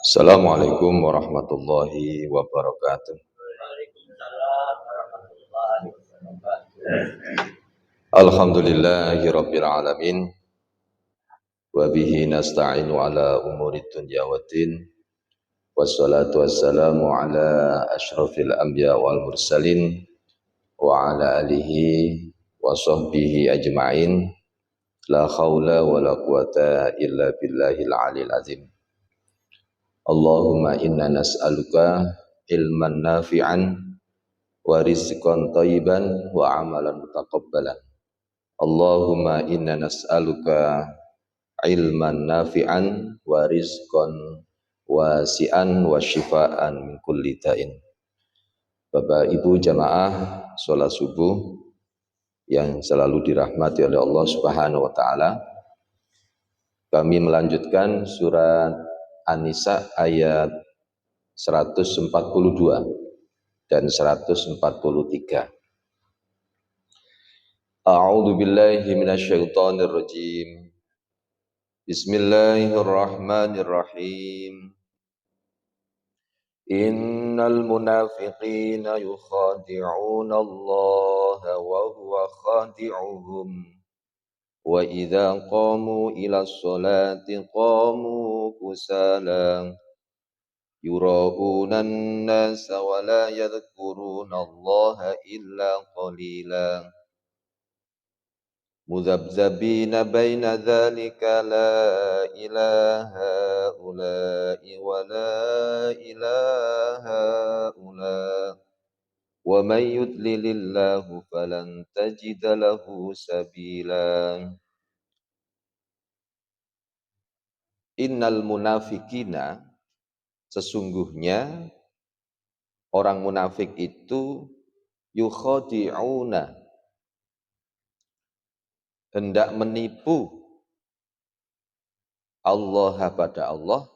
Assalamualaikum warahmatullahi wabarakatuh. Alhamdulillahi rabbil alamin wa bihi nasta'inu ala umuri dunya waddin wassalatu wassalamu ala asyrafil anbiya wal mursalin wa ala alihi wa sahbihi ajma'in la khawla wa la quwata illa billahil alil azim. Allahumma inna nas'aluka ilman nafi'an wa rizqan thayyiban wa amalan mutaqabbalan. Allahumma inna nas'aluka ilman nafi'an wa rizqan wasi'an wa shifaan min kulli da'in. Bapak Ibu jamaah sholat subuh yang selalu dirahmati oleh Allah Subhanahu wa taala. Kami melanjutkan surat An-Nisa ayat 142 dan 143. A'udzu billahi minasyaitonir rajim. Bismillahirrahmanirrahim. Innal munafiqina yukhadi'una Allah wa huwa khadi'uhum wa idza qamu ila sholati qamu kusala yura'una an-nasa wa la yadhkuruna Allah illa qalila mudhabdhabina baina dzalika la ilaha ula'i wa la ilaha ula wa may yudlilillahu falan tajida lahu sabila. Innal munafikina, sesungguhnya orang munafik itu yukhadi'una, hendak menipu Allah pada Allah,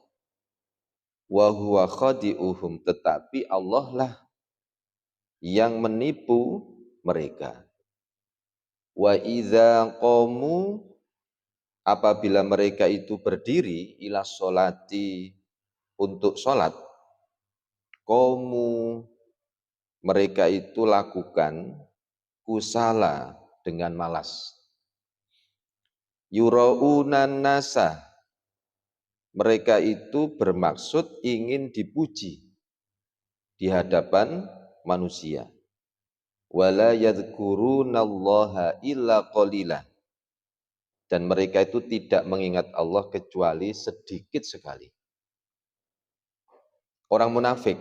wa huwa khadi'uhum, tetapi Allah lah yang menipu mereka. Wa idza qamu, apabila mereka itu berdiri ila sholati, untuk sholat, qamu, mereka itu lakukan kusala, dengan malas. Yura'unan nasa, mereka itu bermaksud ingin dipuji di hadapan manusia. Wala yadhkurunallaha illa qalila, dan mereka itu tidak mengingat Allah kecuali sedikit sekali. Orang munafik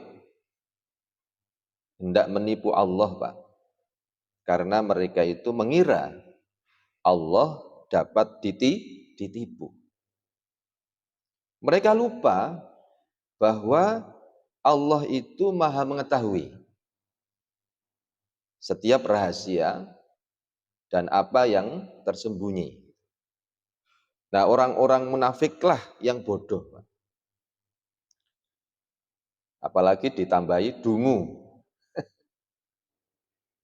hendak menipu Allah, Pak, karena mereka itu mengira Allah dapat ditipu. Mereka lupa bahwa Allah itu maha mengetahui setiap rahasia dan apa yang tersembunyi. Nah, orang-orang munafiklah yang bodoh, Pak. Apalagi ditambahi dungu.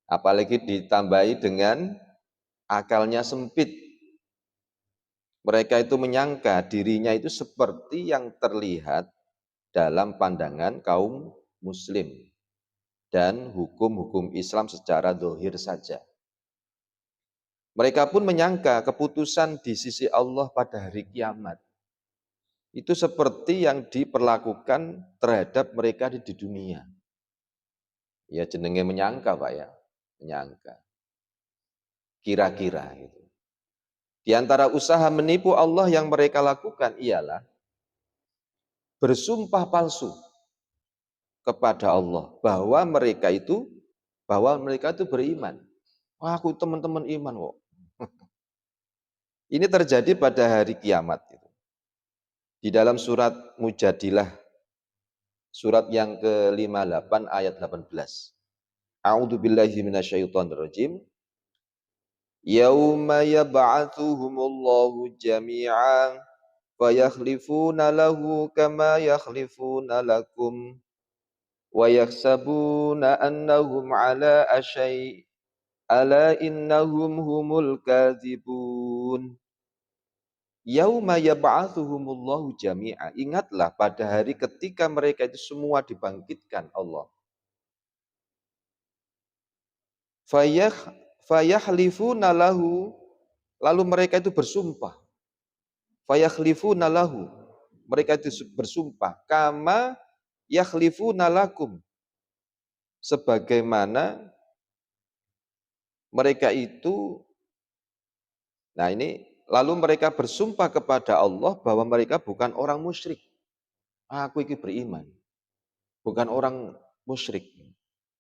Apalagi ditambahi dengan akalnya sempit. Mereka itu menyangka dirinya itu seperti yang terlihat dalam pandangan kaum muslim dan hukum-hukum Islam secara zahir saja. Mereka pun menyangka keputusan di sisi Allah pada hari kiamat itu seperti yang diperlakukan terhadap mereka di dunia. Ya jenenge menyangka, Pak, ya, menyangka. Kira-kira gitu. Di antara usaha menipu Allah yang mereka lakukan ialah bersumpah palsu kepada Allah bahwa mereka itu beriman. Wah, aku teman-teman iman kok. Ini terjadi pada hari kiamat. Di dalam surat Mujadilah, surat yang ke-58 ayat 18. A'udzu billahi minasyaitonir rajim. Yauma yab'atsuhumullahu jami'an fayakhlifuna lahu kama yakhlifuna lakum wa yakhsabuna annahum ala asyai' ala innahum humul kadzibun. Yauma yab'atsuhumullahu jami'a. Ingatlah pada hari ketika mereka itu semua dibangkitkan Allah. Fayahlifuna lahu, lalu mereka itu bersumpah. Fayakhlifuna lahu, mereka itu bersumpah kama yakhlifuna lakum, sebagaimana mereka itu, nah ini, lalu mereka bersumpah kepada Allah bahwa mereka bukan orang musyrik. Aku ini beriman, bukan orang musyrik.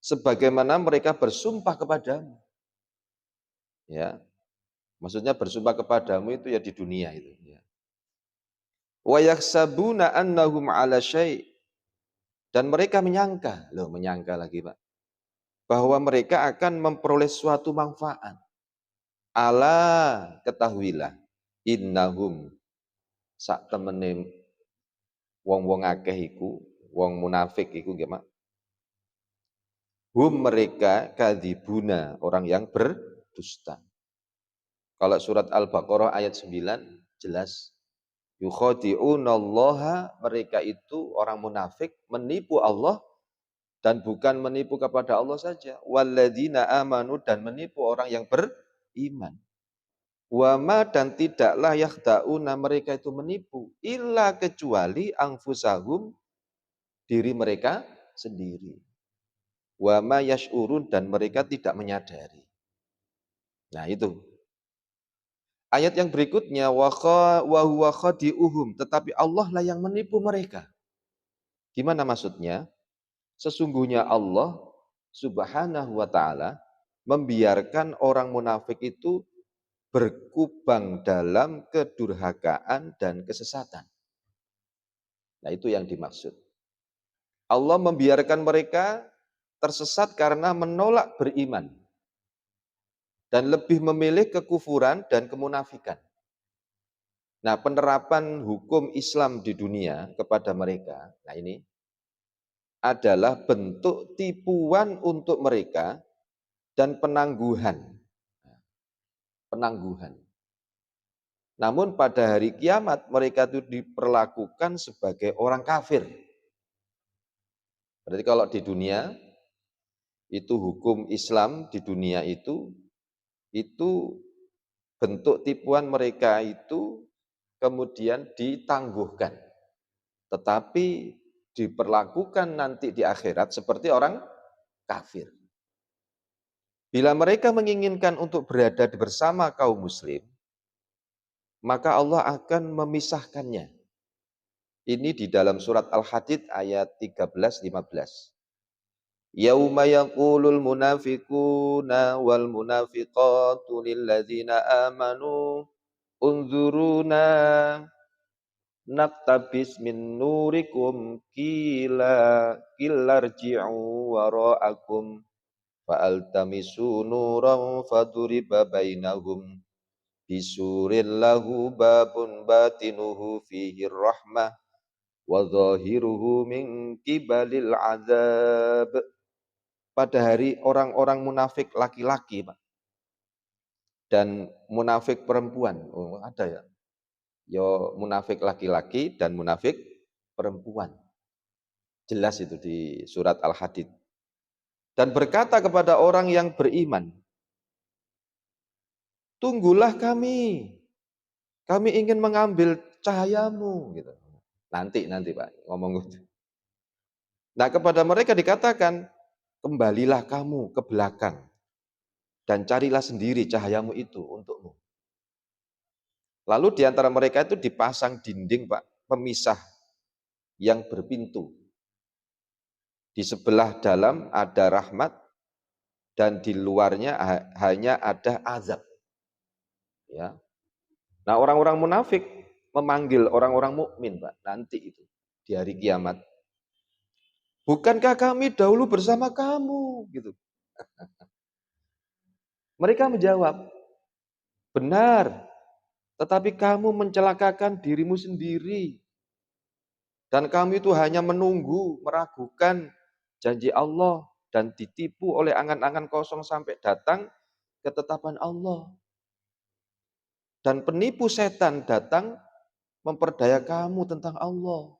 Sebagaimana mereka bersumpah kepadamu. Ya, maksudnya bersumpah kepadamu itu ya di dunia itu. Ya. Wa yaksabuna annahum ala syai', dan mereka menyangka, menyangka lagi Pak, bahwa mereka akan memperoleh suatu manfaat. Ala, ketahuilah, innahum, sak temene wong-wong akeh iku, wong munafik iku gimana? Hum, mereka kadzibuna, orang yang berdusta. Kalau surat Al-Baqarah ayat 9 jelas, yukhadi'unallaha, mereka itu orang munafik menipu Allah, dan bukan menipu kepada Allah saja, walladzina amanu, dan menipu orang yang beriman. Wama, dan tidaklah yakhda'una, mereka itu menipu, illa, kecuali anfusahum, diri mereka sendiri. Wama yash'urun, dan mereka tidak menyadari. Nah itu. Ayat yang berikutnya, wa huwa khadi'uhum, tetapi Allah lah yang menipu mereka. Gimana maksudnya? Sesungguhnya Allah Subhanahu wa ta'ala membiarkan orang munafik itu berkubang dalam kedurhakaan dan kesesatan. Nah, itu yang dimaksud. Allah membiarkan mereka tersesat karena menolak beriman dan lebih memilih kekufuran dan kemunafikan. Nah, penerapan hukum Islam di dunia kepada mereka, nah ini adalah bentuk tipuan untuk mereka dan penangguhan. Penangguhan. Namun pada hari kiamat mereka itu diperlakukan sebagai orang kafir. Berarti kalau di dunia itu hukum Islam di dunia itu bentuk tipuan mereka itu kemudian ditangguhkan. Tetapi diperlakukan nanti di akhirat seperti orang kafir. Bila mereka menginginkan untuk berada bersama kaum muslim, maka Allah akan memisahkannya. Ini di dalam surat Al-Hadid ayat 13-15. Yauma yaqulul munafiquna wal munafiqatu lilladzina amanu unzuruna naktabis min nurikum killarji'u wara'akum fa'altamisu nuran faduriba bainahum bisuril lahu babun batinuhu fihi rahmah wa zahiruhu min kibalil azab. Pada hari orang-orang munafik laki-laki, Pak, dan munafik perempuan. Oh, ada ya. Yo munafik laki-laki dan munafik perempuan. Jelas itu di surat Al-Hadid. Dan berkata kepada orang yang beriman, tunggulah kami ingin mengambil cahayamu. Gitu. Nanti Pak, ngomong gitu. Nah, kepada mereka dikatakan, kembalilah kamu ke belakang dan carilah sendiri cahayamu itu untukmu. Lalu di antara mereka itu dipasang dinding, Pak, pemisah yang berpintu. Di sebelah dalam ada rahmat dan di luarnya hanya ada azab. Ya. Nah, orang-orang munafik memanggil orang-orang mukmin, Pak, nanti itu di hari kiamat. Bukankah kami dahulu bersama kamu, gitu. Mereka menjawab, benar, tetapi kamu mencelakakan dirimu sendiri. Dan kami itu hanya menunggu, meragukan janji Allah dan ditipu oleh angan-angan kosong sampai datang ketetapan Allah. Dan penipu setan datang memperdaya kamu tentang Allah.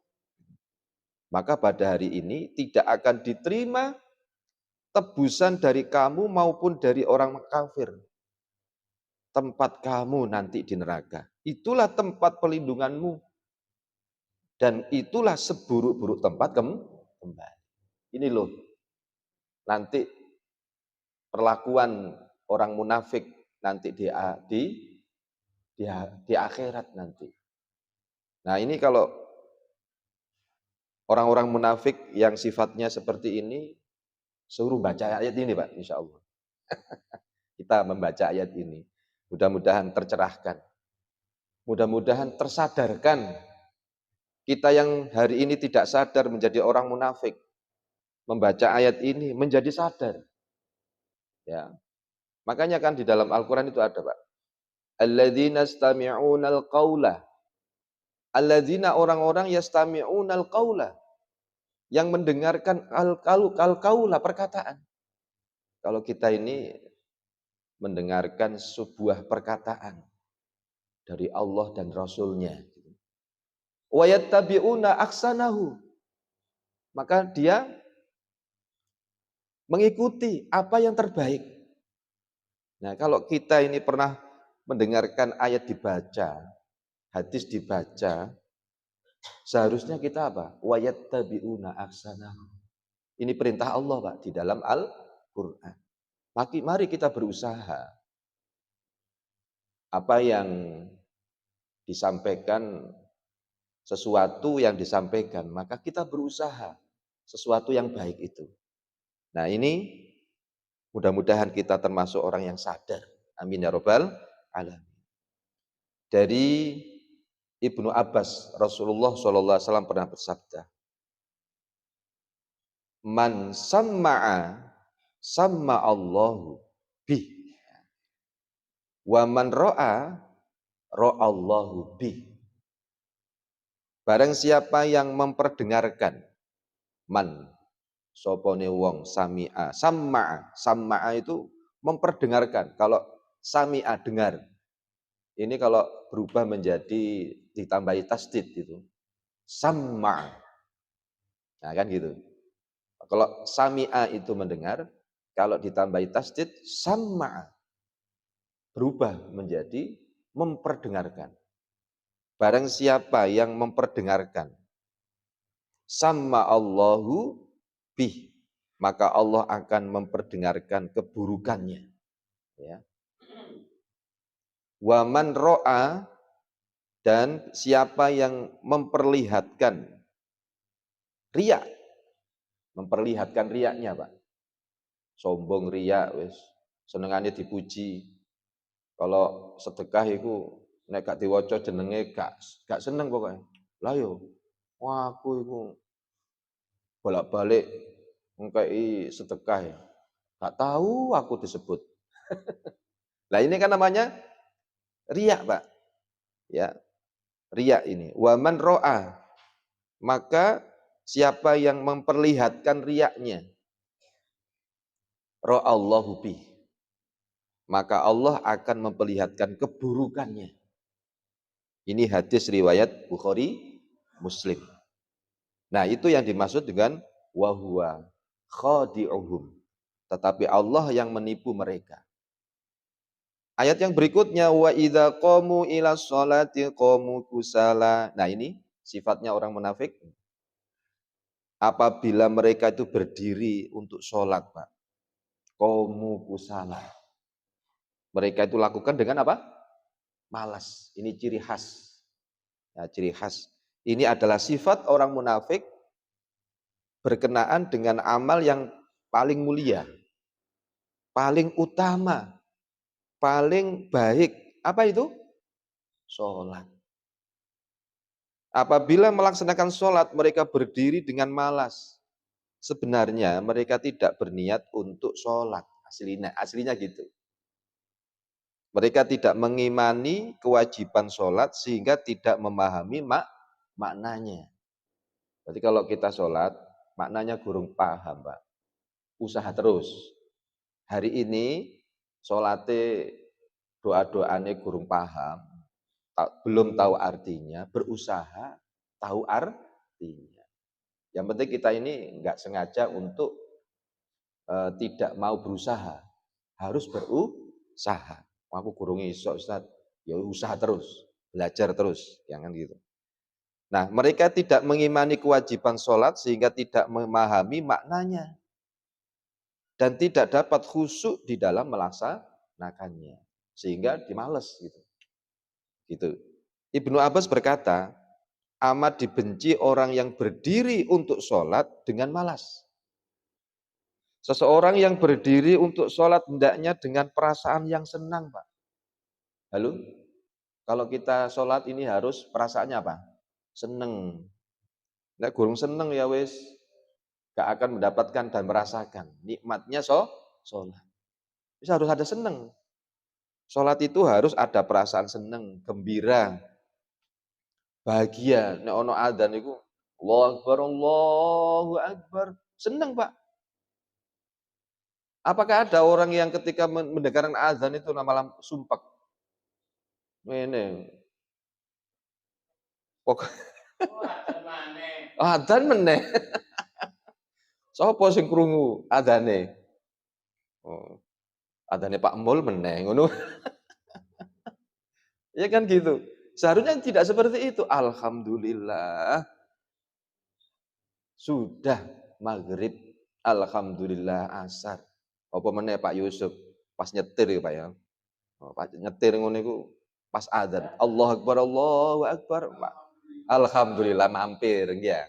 Maka pada hari ini tidak akan diterima tebusan dari kamu maupun dari orang kafir. Tempat kamu nanti di neraka. Itulah tempat pelindunganmu. Dan itulah seburuk-buruk tempat kembali. Ini loh, nanti perlakuan orang munafik nanti di akhirat nanti. Nah ini kalau orang-orang munafik yang sifatnya seperti ini, suruh baca ayat ini Pak, insya Allah. Kita membaca ayat ini. Mudah-mudahan tercerahkan. Mudah-mudahan tersadarkan. Kita yang hari ini tidak sadar menjadi orang munafik. Membaca ayat ini menjadi sadar. Ya. Makanya kan di dalam Al-Quran itu ada Pak. Alladzina yastami'unal qawla. Alladzina orang-orang yastami'unal qawla. Yang mendengarkan al-qawla perkataan. Kalau kita ini mendengarkan sebuah perkataan dari Allah dan Rasulnya. Wa yattabi'una aksanahu. Maka dia mengikuti apa yang terbaik. Nah, kalau kita ini pernah mendengarkan ayat dibaca, hadis dibaca, seharusnya kita apa? Wa yattabi'una aksanahu. Ini perintah Allah, Pak, di dalam Al-Qur'an. Mari kita berusaha. Apa yang disampaikan, sesuatu yang disampaikan, maka kita berusaha sesuatu yang baik itu. Nah ini mudah-mudahan kita termasuk orang yang sadar. Amin ya robbal alamin. Dari Ibnu Abbas, Rasulullah SAW pernah bersabda, Man samma'a samma Allahu bih. Wa man ro'a ro'allahu bih. Barang siapa yang memperdengarkan, man, sopone wong, sami'a, samma'a itu memperdengarkan. Kalau sami'a dengar, ini kalau berubah menjadi ditambahi tasdid itu, samma'a. Nah kan gitu. Kalau sami'a itu mendengar, kalau ditambahi tasdid, samma'a. Berubah menjadi memperdengarkan. Barang siapa yang memperdengarkan, sama Allahu bih, maka Allah akan memperdengarkan keburukannya. Ya. Wa man ro'a, dan siapa yang memperlihatkan riya, memperlihatkan riyaknya Pak. Sombong riya, wis senengannya dipuji. Kalau sedekah itu nek gak diwaca jenenge gak seneng pokoknya. Lah yo, wah aku iku bolak-balik ngkei sedekah ya. Gak tahu aku disebut. Lah ini kan namanya riya, Pak. Ya, riya ini. Wa man ro'a, maka siapa yang memperlihatkan riyaknya, ro'allahu bih, maka Allah akan memperlihatkan keburukannya. Ini hadis riwayat Bukhari, Muslim. Nah, itu yang dimaksud dengan wahuwa khadi'uhum. Tetapi Allah yang menipu mereka. Ayat yang berikutnya, wa idza qamu ila sholati qamu kusala. Nah, ini sifatnya orang munafik. Apabila mereka itu berdiri untuk sholat, Pak, qamu kusala. Mereka itu lakukan dengan apa? Malas. Ini ciri khas. Ya, ciri khas. Ini adalah sifat orang munafik berkenaan dengan amal yang paling mulia, paling utama, paling baik. Apa itu? Sholat. Apabila melaksanakan sholat, mereka berdiri dengan malas. Sebenarnya mereka tidak berniat untuk sholat. Aslinya gitu. Mereka tidak mengimani kewajiban sholat sehingga tidak memahami maknanya. Jadi kalau kita sholat, maknanya gurung paham, Pak. Usaha terus. Hari ini sholatnya doa-doane kurang paham, belum tahu artinya, berusaha tahu artinya. Yang penting kita ini nggak sengaja untuk tidak mau berusaha, harus berusaha. Aku kurang iso Ustaz, ya usaha terus, belajar terus, jangan gitu. Nah, mereka tidak mengimani kewajiban sholat sehingga tidak memahami maknanya dan tidak dapat khusyuk di dalam melaksanakannya, sehingga dimales gitu. Gitu. Ibnu Abbas berkata, amat dibenci orang yang berdiri untuk sholat dengan malas. Seseorang yang berdiri untuk sholat hendaknya dengan perasaan yang senang, Pak. Halo? Kalau kita sholat ini harus perasaannya apa? Seneng. Nek gurung seneng ya wis, gak akan mendapatkan dan merasakan nikmatnya sholat. Bisa harus ada seneng. Sholat itu harus ada perasaan seneng, gembira, bahagia. Nek ono adzan itu, Allahu Akbar, Allahu Akbar. Seneng, Pak. Apakah ada orang yang ketika mendengarkan azan itu malah sumpek? Ini. Pokok adzan meneh. Sapa sing krungu adzane? Oh, adzane Pak Mul meneh ngono. Ya kan gitu. Seharusnya tidak seperti itu. Alhamdulillah sudah maghrib. Alhamdulillah asar. Apa meneh Pak Yusuf pas nyetir ya Pak ya. Oh, Pak nyetir ngono iku pas adzan. Allahu Akbar, Allahu Akbar. Pak. Alhamdulillah mampir ya.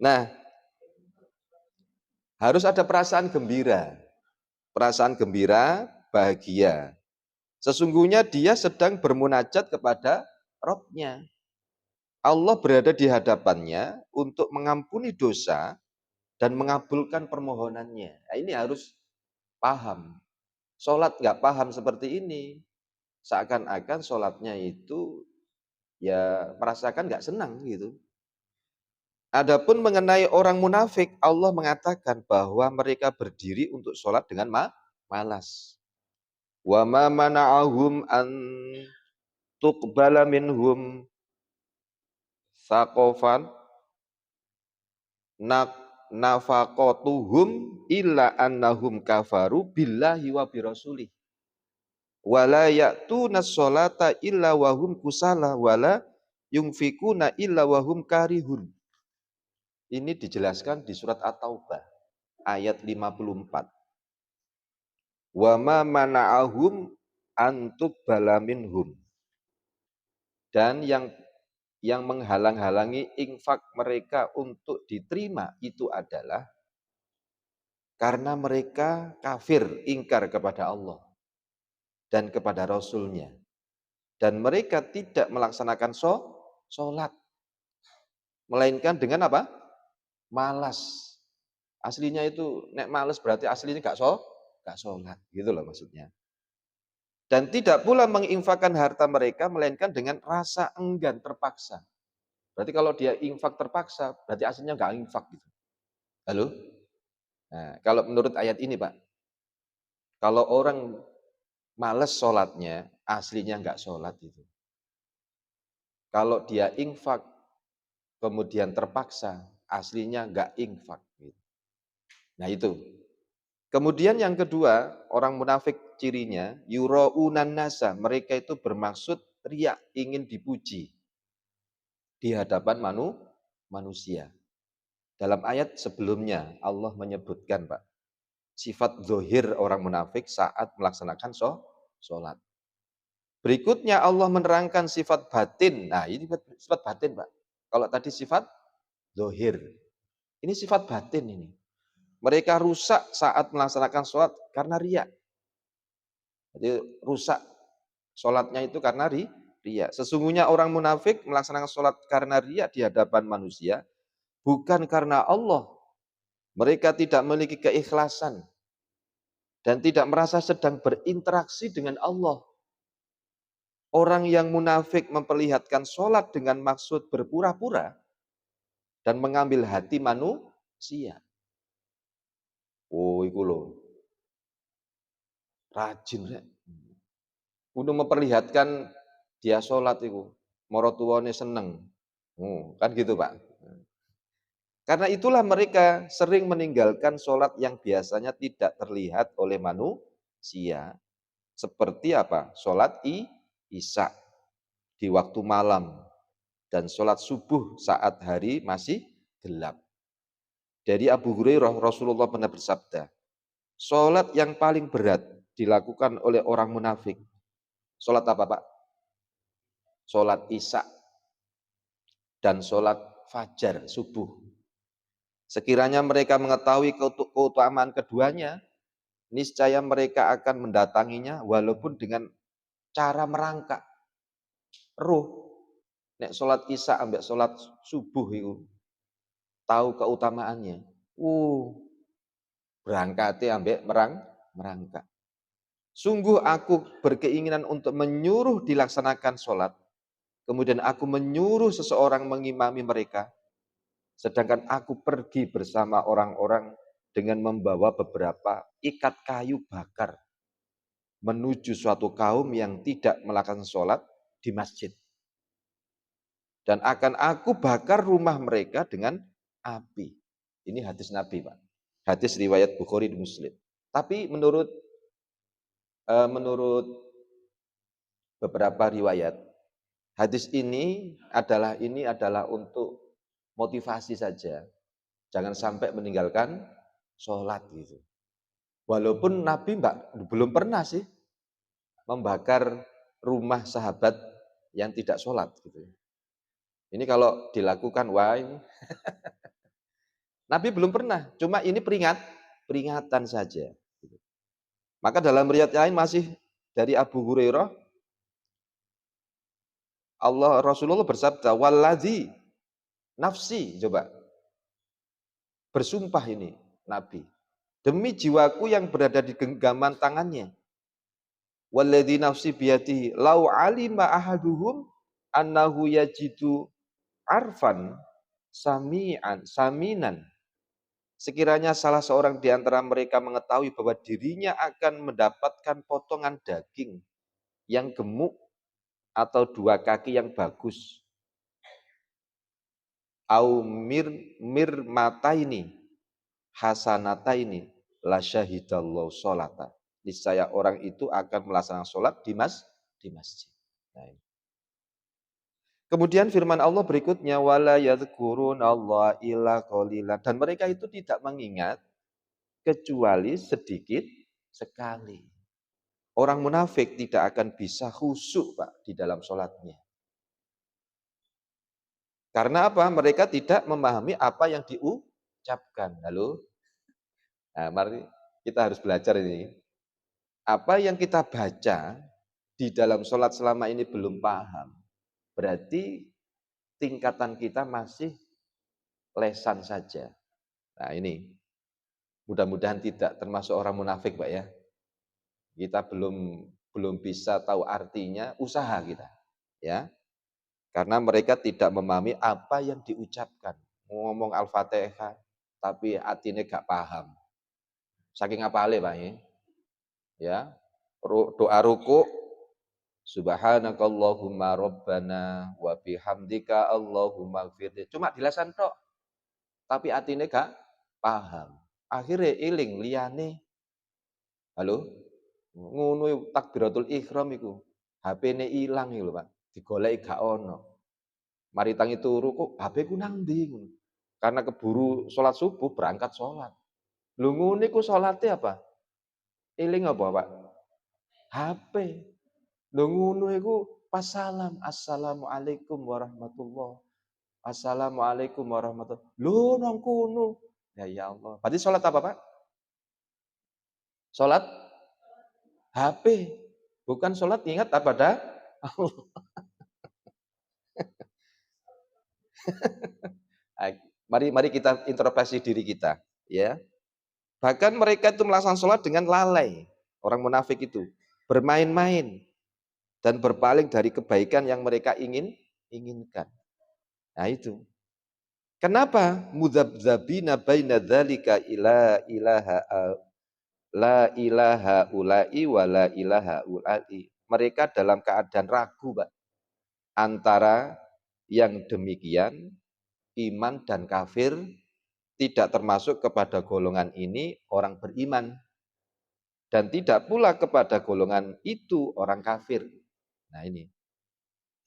Nah, harus ada perasaan gembira. Perasaan gembira, bahagia. Sesungguhnya dia sedang bermunajat kepada Rabb-Nya. Allah berada di hadapannya untuk mengampuni dosa dan mengabulkan permohonannya. Nah, ini harus paham. Sholat nggak paham seperti ini, seakan-akan sholatnya itu ya merasakan nggak senang gitu. Adapun mengenai orang munafik, Allah mengatakan bahwa mereka berdiri untuk sholat dengan malas. Wa ma mana'ahum an tuqbala minhum saqofan nafaqatuhum illa annahum kafaru billahi wa birasulih. Wala ya'tuna sholata illa wahum kusala wala yunfikuna illa wahum karihun. Ini dijelaskan di surat At-Taubah ayat 54. Wa ma mana'ahum antuk balaminhum. Dan yang menghalang-halangi infak mereka untuk diterima itu adalah karena mereka kafir, ingkar kepada Allah dan kepada Rasul-Nya. Dan mereka tidak melaksanakan sholat. Melainkan dengan apa? Malas. Aslinya itu nek malas berarti aslinya gak sholat, gitu loh maksudnya. Dan tidak pula menginfakkan harta mereka melainkan dengan rasa enggan terpaksa. Berarti kalau dia infak terpaksa, berarti aslinya gak infak gitu. Halo? Nah, kalau menurut ayat ini Pak, kalau orang malas sholatnya, aslinya nggak sholat itu. Kalau dia infak, kemudian terpaksa, aslinya nggak infak. Gitu. Nah itu. Kemudian yang kedua, orang munafik cirinya, yura'unan nasa, mereka itu bermaksud riak, ingin dipuji di hadapan manusia. Dalam ayat sebelumnya, Allah menyebutkan Pak, sifat zohir orang munafik saat melaksanakan sholat. Berikutnya Allah menerangkan sifat batin. Nah ini sifat batin Pak. Kalau tadi sifat zohir. Ini sifat batin ini. Mereka rusak saat melaksanakan sholat karena riak. Jadi rusak sholatnya itu karena riak. Sesungguhnya orang munafik melaksanakan sholat karena riak di hadapan manusia. Bukan karena Allah. Mereka tidak memiliki keikhlasan. Dan tidak merasa sedang berinteraksi dengan Allah. Orang yang munafik memperlihatkan sholat dengan maksud berpura-pura dan mengambil hati manusia. Oh, iku lho. Rajin rek. Kudu memperlihatkan dia sholat iku. Mara tuwane seneng. Kan gitu, Pak. Karena itulah mereka sering meninggalkan sholat yang biasanya tidak terlihat oleh manusia. Seperti apa? Sholat isya di waktu malam dan sholat subuh saat hari masih gelap. Dari Abu Hurairah Rasulullah pernah bersabda, sholat yang paling berat dilakukan oleh orang munafik. Sholat apa, Pak? Sholat isya dan sholat fajar subuh. Sekiranya mereka mengetahui keutamaan keduanya, niscaya mereka akan mendatanginya walaupun dengan cara merangkak. Roh, nek sholat isya ambek sholat subuh itu tahu keutamaannya. Berangkatnya ambek merangkak. Sungguh aku berkeinginan untuk menyuruh dilaksanakan sholat, kemudian aku menyuruh seseorang mengimami mereka, sedangkan aku pergi bersama orang-orang dengan membawa beberapa ikat kayu bakar menuju suatu kaum yang tidak melakukan sholat di masjid. Dan akan aku bakar rumah mereka dengan api. Ini hadis Nabi, Pak. Hadis riwayat Bukhari dan Muslim. Tapi menurut beberapa riwayat, hadis ini adalah untuk motivasi saja. Jangan sampai meninggalkan sholat gitu. Walaupun Nabi belum pernah sih membakar rumah sahabat yang tidak sholat gitu. Ini kalau dilakukan, wah ini Nabi belum pernah, cuma ini peringatan saja. Maka dalam riwayat lain masih dari Abu Hurairah, Rasulullah bersabda, "Walladzi nafsi," coba. Bersumpah ini Nabi, demi jiwaku yang berada di genggaman tangannya. Walladzi nafsi biyadihi, lau alima ahaduhum annahu yajidu arfan saminan. Sekiranya salah seorang di antara mereka mengetahui bahwa dirinya akan mendapatkan potongan daging yang gemuk atau dua kaki yang bagus, au mirmataini hasanataini la syahidallahu sholata. Niscaya orang itu akan melaksanakan sholat di masjid. Nah, ini. Kemudian firman Allah berikutnya, wala yadhkurunallaha illa qalilan, dan mereka itu tidak mengingat kecuali sedikit sekali. Orang munafik tidak akan bisa khusyuk, Pak, di dalam sholatnya. Karena apa? Mereka tidak memahami apa yang diucapkan. Halo? Nah, mari kita harus belajar ini. Apa yang kita baca di dalam sholat selama ini belum paham. Berarti tingkatan kita masih lesan saja. Nah ini, mudah-mudahan tidak termasuk orang munafik, Pak ya. Kita belum bisa tahu artinya, usaha kita. Ya, karena mereka tidak memahami apa yang diucapkan. Ngomong Al-Fatihah, tapi hatinya gak paham. Saking apale, Pak ya. Doa ruku, subhanakallahumma rabbana wa bihamdika Allahumma gfirli. Cuma dilasan tok, tapi hatinya gak paham. Akhirnya iling liyane. Halo? Ngono takbiratul ihram iku. HP-ne ilang iku lho, Pak. Digoleki gak ono. Mari tangi turu kok HP ku nang ndi ngono. Karena keburu sholat subuh berangkat sholat. Lho ngene ku salate apa? Eling apa, Pak? HP. Lho ngono iku pas salam, assalamualaikum warahmatullah. Assalamualaikum warahmatullah. Lho nang kono. Ya Allah. Berarti sholat apa, Pak? Sholat HP. Bukan sholat ingat apa dah? Mari kita introspeksi diri kita, ya. Bahkan mereka itu melaksanakan sholat dengan lalai. Orang munafik itu bermain-main dan berpaling dari kebaikan yang mereka inginkan. Nah itu. Kenapa? Mudzabdzabina baina dzalika la ilaha ulai wa la ilaha ulai. Mereka dalam keadaan ragu, Pak, antara yang demikian iman dan kafir, tidak termasuk kepada golongan ini orang beriman, dan tidak pula kepada golongan itu orang kafir. Nah ini,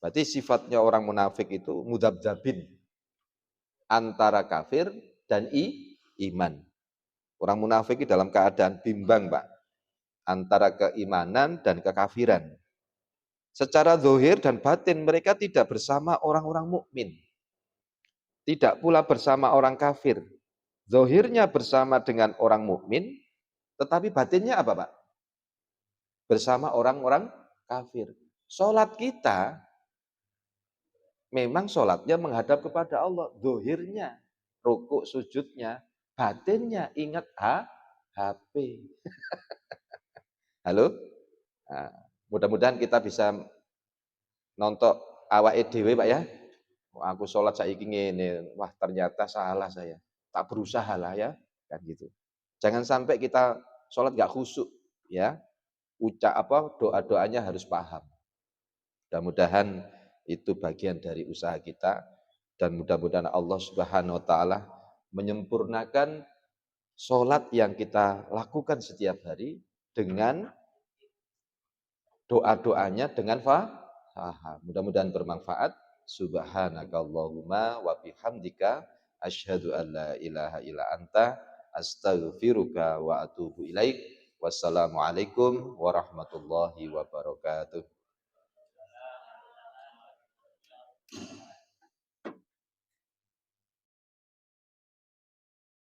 berarti sifatnya orang munafik itu mudzabdzabin antara kafir dan iman. Orang munafik dalam keadaan bimbang, Pak, antara keimanan dan kekafiran. Secara zahir dan batin mereka tidak bersama orang-orang mukmin, tidak pula bersama orang kafir. Zahirnya bersama dengan orang mukmin, tetapi batinnya apa, Pak? Bersama orang-orang kafir. Sholat kita memang sholatnya menghadap kepada Allah. Zahirnya, rukuk sujudnya, batinnya ingat HP. Halo? Nah, mudah-mudahan kita bisa nonton awake dhewe, Pak ya. Aku sholat saiki ngene, wah ternyata salah saya. Tak berusaha lah ya, kan gitu. Jangan sampai kita sholat gak khusyuk ya. Doa-doanya harus paham. Mudah-mudahan itu bagian dari usaha kita, dan mudah-mudahan Allah Subhanahu wa taala menyempurnakan sholat yang kita lakukan setiap hari dengan doa-doanya dengan faham. Mudah-mudahan bermanfaat. Subhanakallahumma wa bihamdika asyhadu an la ilaha illa anta astaghfiruka wa atubu ilaik. Wassalamualaikum warahmatullahi wabarakatuh.